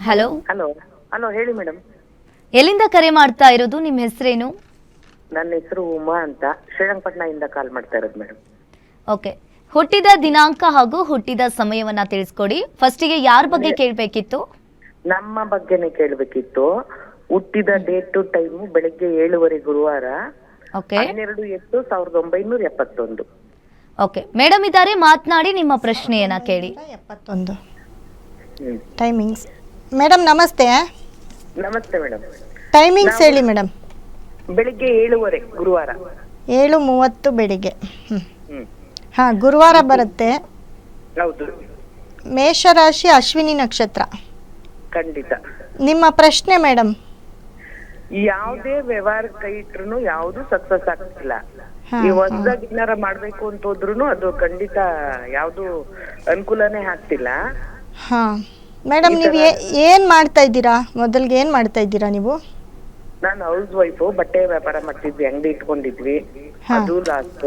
Hello. Hello hello ಹೇಳಿ madam. ಎಲ್ಲಿಂದ ಕರೆ ಮಾಡ್ತಾ ಇರೋದು? ನಿಮ್ಮ ಹೆಸರೇನು? ನನ್ನ ಹೆಸರು ಉಮಾ ಅಂತ, ಶ್ರೀರಂಗಪಟ್ಟಣದಿಂದ ಕಾಲ್ ಮಾಡ್ತಾ ಇರೋದು ಮೇಡಮ್. ಓಕೆ, ಹುಟ್ಟಿದ ದಿನಾಂಕ ಹಾಗೂ ಹುಟ್ಟಿದ ಸಮಯವನ್ನ ತಿಳಿಸ್ಕೊಡಿ. ಫಸ್ಟಿಗೆ ಯಾರ ಬಗ್ಗೆ ಕೇಳಬೇಕಿತ್ತು? ನಮ್ಮ ಬಗ್ಗೆನೇ ಕೇಳಬೇಕಿತ್ತು. ಹುಟ್ಟಿದ ಡೇಟು ಟೈಮು ಬೆಳಗ್ಗೆ 7:15 ಗುರುವಾರ, ಓಕೆ 12/8/1971. ಓಕೆ, ಮೇಡಮ್ ಇದ್ದಾರೆ, ಮಾತನಾಡಿ, ನಿಮ್ಮ ಪ್ರಶ್ನೆಯನ್ನ ಕೇಳಿ. 71 ಟೈಮಿಂಗ್ಸ್. ಮೇಡಮ್ ನಮಸ್ತೆ. ನಮಸ್ತೆ ಮೇಡಮ್. ಟೈಮಿಂಗ್ಸ್ ಹೇಳಿ ಮೇಡಮ್. ಬೆಳಿಗ್ಗೆ 7:15 ಗುರುವಾರ. 7:30 ಬೆಳಿಗ್ಗೆ. ಹ್ಮ್ ಹಾಂ, ಗುರುವಾರ ಬರುತ್ತೆ. ಹೌದು, ಮೇಷರಾಶಿ, ಅಶ್ವಿನಿ ನಕ್ಷತ್ರ. ಖಂಡಿತ. ನಿಮ್ಮ ಪ್ರಶ್ನೆ ಮೇಡಮ್. ಯಾವುದೇ ವ್ಯವಹಾರ ಕೈ ಇಟ್ರು ಯಾವ್ದು ಸಕ್ಸಸ್ ಆಗ್ತಿಲ್ಲ. ಹಾ, ಈ ಹೊಸದಾಗಿ ಏನಾರ ಮಾಡ್ಬೇಕು ಅಂತ ಹೋದ್ರು ಅದು ಖಂಡಿತ ಯಾವ್ದು ಅನುಕೂಲನೇ ಆಗ್ತಿಲ್ಲ. ಹಾಂ ಮೇಡಮ್, ನೀವು ಏನು ಮಾಡ್ತಾ ಇದ್ದೀರಾ? ಮೊದಲಿಗೆ ಏನು ಮಾಡ್ತಾ ಇದ್ದೀರಾ ನೀವು? ನಾನು ಹೌಸ್ ವೈಫು, ಬಟ್ಟೆ ವ್ಯಾಪಾರ ಮಾಡ್ತಿದ್ವಿ, ಅಂಗಡಿ ಇಟ್ಕೊಂಡಿದ್ವಿ. ಹಾ. ಅದು ಲಾಸ್ಟ್.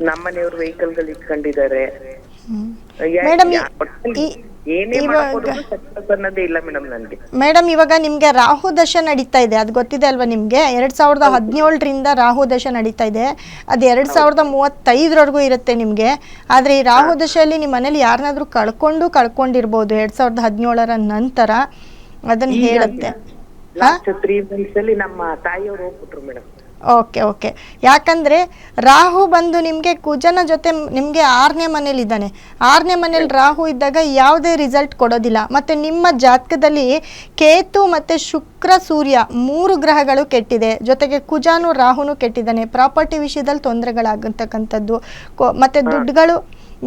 ನಮ್ಮನೆಯವ್ರು ವೆಹಿಕಲ್ ಗಳು ಇಟ್ಕೊಂಡಿದ್ದಾರೆ. ಮೇಡಮ್ ಏನೇ ಇವಾಗ ಸಕ್ಸಸ್ ಅನ್ನೋದೇ ಇಲ್ಲ ಮೇಡಮ್ ನನ್ಗೆ. ಮೇಡಮ್ ಇವಾಗ ನಿಮಗೆ ರಾಹು ದಶ ನಡೀತಾ ಇದೆ, ಅದು ಗೊತ್ತಿದೆ ಅಲ್ವಾ ನಿಮಗೆ? 2017ರಿಂದ ರಾಹು ದಶ ನಡೀತಾ ಇದೆ. ಅದು 2035ರವರೆಗೂ ಇರುತ್ತೆ ನಿಮಗೆ. ಆದರೆ ಈ ರಾಹು ದಶೆಯಲ್ಲಿ ನಿಮ್ಮ ಮನೇಲಿ ಯಾರನ್ನಾದ್ರೂ ಕಳ್ಕೊಂಡಿರ್ಬೋದು 2017ರ ನಂತರ, ಅದನ್ನು ಹೇಳುತ್ತೆ. ಲಾಸ್ಟ್ 3 months ಅಲ್ಲಿ ನಮ್ಮ ತಾಯಿಯವರು ಹೋಗ್ಬಿಟ್ರು ಮೇಡಮ್. Okay okay. ಯಾಕಂದರೆ ರಾಹು ಬಂದು ನಿಮಗೆ ಕುಜನ ಜೊತೆ ನಿಮಗೆ 6ನೇ ಮನೇಲಿದ್ದಾನೆ. 6ನೇ ಮನೇಲಿ ರಾಹು ಇದ್ದಾಗ ಯಾವುದೇ ರಿಸಲ್ಟ್ ಕೊಡೋದಿಲ್ಲ. ಮತ್ತು ನಿಮ್ಮ ಜಾತಕದಲ್ಲಿ ಕೇತು ಮತ್ತು ಶುಕ್ರ ಸೂರ್ಯ 3 ಗ್ರಹಗಳು ಕೆಟ್ಟಿದೆ. ಜೊತೆಗೆ ಕುಜಾನು ರಾಹುನು ಕೆಟ್ಟಿದ್ದಾನೆ. ಪ್ರಾಪರ್ಟಿ ವಿಷಯದಲ್ಲಿ ತೊಂದರೆಗಳಾಗತಕ್ಕಂಥದ್ದು, ಮತ್ತು ದುಡ್ಡುಗಳು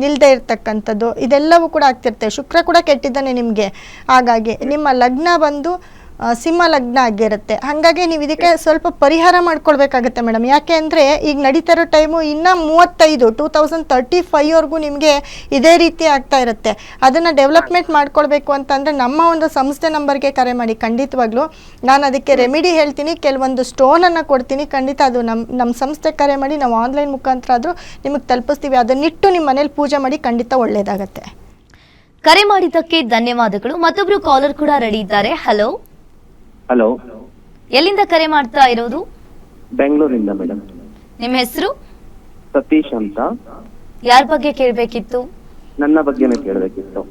ನಿಲ್ಲದೆ ಇರ್ತಕ್ಕಂಥದ್ದು, ಇದೆಲ್ಲವೂ ಕೂಡ ಆಗ್ತಿರುತ್ತೆ. ಶುಕ್ರ ಕೂಡ ಕೆಟ್ಟಿದ್ದಾನೆ ನಿಮಗೆ. ಹಾಗಾಗಿ ನಿಮ್ಮ ಲಗ್ನ ಬಂದು ಸಿಂಹ ಲಗ್ನ ಆಗಿರುತ್ತೆ. ಹಾಗಾಗಿ ನೀವು ಇದಕ್ಕೆ ಸ್ವಲ್ಪ ಪರಿಹಾರ ಮಾಡ್ಕೊಳ್ಬೇಕಾಗತ್ತೆ ಮೇಡಮ್. ಯಾಕೆ ಅಂದರೆ ಈಗ ನಡೀತಾ ಇರೋ ಟೈಮು ಇನ್ನೂ 2035ವರೆಗೂ ನಿಮಗೆ ಇದೇ ರೀತಿ ಆಗ್ತಾ ಇರುತ್ತೆ. ಅದನ್ನು ಡೆವಲಪ್ಮೆಂಟ್ ಮಾಡ್ಕೊಳ್ಬೇಕು ಅಂತಂದರೆ ನಮ್ಮ ಒಂದು ಸಂಸ್ಥೆ ನಂಬರ್ಗೆ ಕರೆ ಮಾಡಿ. ಖಂಡಿತವಾಗ್ಲೂ ನಾನು ಅದಕ್ಕೆ ರೆಮಿಡಿ ಹೇಳ್ತೀನಿ, ಕೆಲವೊಂದು ಸ್ಟೋನನ್ನು ಕೊಡ್ತೀನಿ. ಖಂಡಿತ ಅದು ನಮ್ಮ ಸಂಸ್ಥೆ ಕರೆ ಮಾಡಿ, ನಾವು ಆನ್ಲೈನ್ ಮುಖಾಂತರ ಆದರೂ ನಿಮಗೆ ತಲುಪಿಸ್ತೀವಿ. ಅದನ್ನಿಟ್ಟು ನಿಮ್ಮ ಮನೇಲಿ ಪೂಜೆ ಮಾಡಿ, ಖಂಡಿತ ಒಳ್ಳೆಯದಾಗತ್ತೆ. ಕರೆ ಮಾಡಿದ್ದಕ್ಕೆ ಧನ್ಯವಾದಗಳು. ಮತ್ತೊಬ್ರು ಕಾಲರ್ ಕೂಡ ರೆಡಿ ಇದ್ದಾರೆ. ಹಲೋ. ಹಲೋ, ಎಲ್ಲಿಂದ ಕರೆ ಮಾಡ್ತಾ ಇರೋದು? ಬೆಂಗಳೂರಿಂದ ಮೇಡಮ್. ನಿಮ್ಮ ಹೆಸರು? ಸತೀಶ್ ಅಂತ. ಯಾರ ಬಗ್ಗೆ ಕೇಳಬೇಕಿತ್ತು? ನನ್ನ ಬಗ್ಗೆನೇ ಕೇಳಬೇಕಿತ್ತು.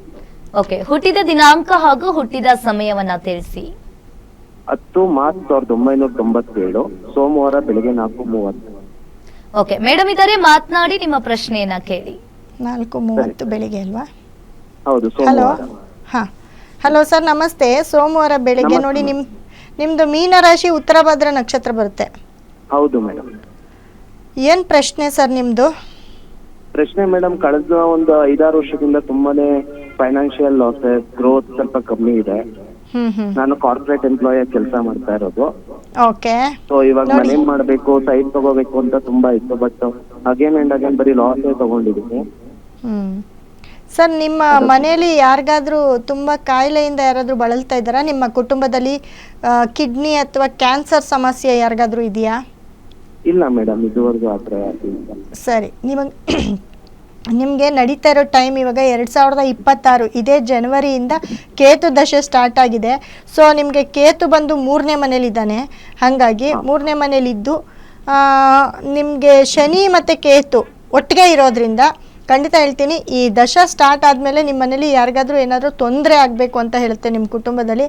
ಓಕೆ, ಹುಟ್ಟಿದ ದಿನಾಂಕ ಹಾಗೂ ಹುಟ್ಟಿದ ಸಮಯವನ್ನ ತಿಳಿಸಿ. 10 ಮಾರ್ಚ್ 1997, ಸೋಮವಾರ ಬೆಳಿಗ್ಗೆ 4:30. ಓಕೆ, ಮೇಡಮ್ ಇದ್ದಾರೆ, ಮಾತನಾಡಿ, ನಿಮ್ಮ ಪ್ರಶ್ನೆಯನ್ನ ಕೇಳಿ. 4:30 ಬೆಳಿಗ್ಗೆ ಅಲ್ವಾ? ಹೌದು, ಹಲೋ. ಸೋಮವಾರ. ಹಾಂ, ಹಲೋ ಸರ್ ನಮಸ್ತೆ. ಸೋಮವಾರ ಬೆಳಿಗ್ಗೆ ನೋಡಿ, ನಿಮ್ಮದು ಮೀನರಾಶಿ, ಉತ್ತರ ಭದ್ರ ನಕ್ಷತ್ರ ಬರುತ್ತೆ. ಹೌದು ಮೇಡಮ್. ಏನು ಪ್ರಶ್ನೆ ಸರ್ ನಿಮ್ಮದು? ಪ್ರಶ್ನೆ ಮೇಡಮ್, ಕಳೆದ ಒಂದು 5-6 ವರ್ಷದಿಂದ ತುಂಬಾನೇ ಫೈನಾನ್ಷಿಯಲ್ ಲಾಸಸ್, ಗ್ರೋತ್ ಸ್ವಲ್ಪ ಕಮ್ಮಿ ಇದೆ. ನಾನು ಕಾರ್ಪೊರೇಟ್ ಎಂಪ್ಲಾಯ್ ಕೆಲಸ ಮಾಡ್ತಾ ಇರೋದು. ಓಕೆ. ಸೊ ಇವಾಗ ಮನೆ ಮಾಡ್ಬೇಕು, ಸೈಟ್ ತಗೋಬೇಕು ಅಂತ ತುಂಬಾ ಇತ್ತು. ಬಟ್ ಅಗೇನ್ ಅಂಡ್ ಅಗೇನ್ ಬರೀ ಲಾಸೇ ತಗೊಂಡಿದ್ದೀನಿ. ಸರ್, ನಿಮ್ಮ ಮನೆಯಲ್ಲಿ ಯಾರಿಗಾದ್ರೂ ತುಂಬ ಕಾಯಿಲೆಯಿಂದ ಯಾರಾದರೂ ಬಳಲ್ತಾ ಇದ್ದಾರಾ? ನಿಮ್ಮ ಕುಟುಂಬದಲ್ಲಿ ಕಿಡ್ನಿ ಅಥವಾ ಕ್ಯಾನ್ಸರ್ ಸಮಸ್ಯೆ ಯಾರಿಗಾದ್ರೂ ಇದೆಯಾ? ಇಲ್ಲ ಮೇಡಮ್, ಇದುವರೆಗೂ ಆ ಥರ ಸರಿ. ನಿಮಗೆ ನಡೀತಾ ಇರೋ ಟೈಮ್ ಇವಾಗ 2026, ಇದೇ ಜನವರಿಯಿಂದ ಕೇತು ದಶೆ ಸ್ಟಾರ್ಟ್ ಆಗಿದೆ. ಸೊ ನಿಮಗೆ ಕೇತು ಬಂದು 3ನೇ ಮನೇಲಿದ್ದಾನೆ. ಹಾಗಾಗಿ 3ನೇ ಮನೇಲಿದ್ದು ನಿಮಗೆ ಶನಿ ಮತ್ತು ಕೇತು ಒಟ್ಟಿಗೆ ಇರೋದ್ರಿಂದ ಖಂಡಿತ ಹೇಳ್ತೀನಿ, ಈ ದಶ ಸ್ಟಾರ್ಟ್ ಆದಮೇಲೆ ನಿಮ್ಮ ಮನೇಲಿ ಯಾರಿಗಾದ್ರೂ ಏನಾದರೂ ತೊಂದರೆ ಆಗಬೇಕು ಅಂತ ಹೇಳುತ್ತೆ ನಿಮ್ಮ ಕುಟುಂಬದಲ್ಲಿ.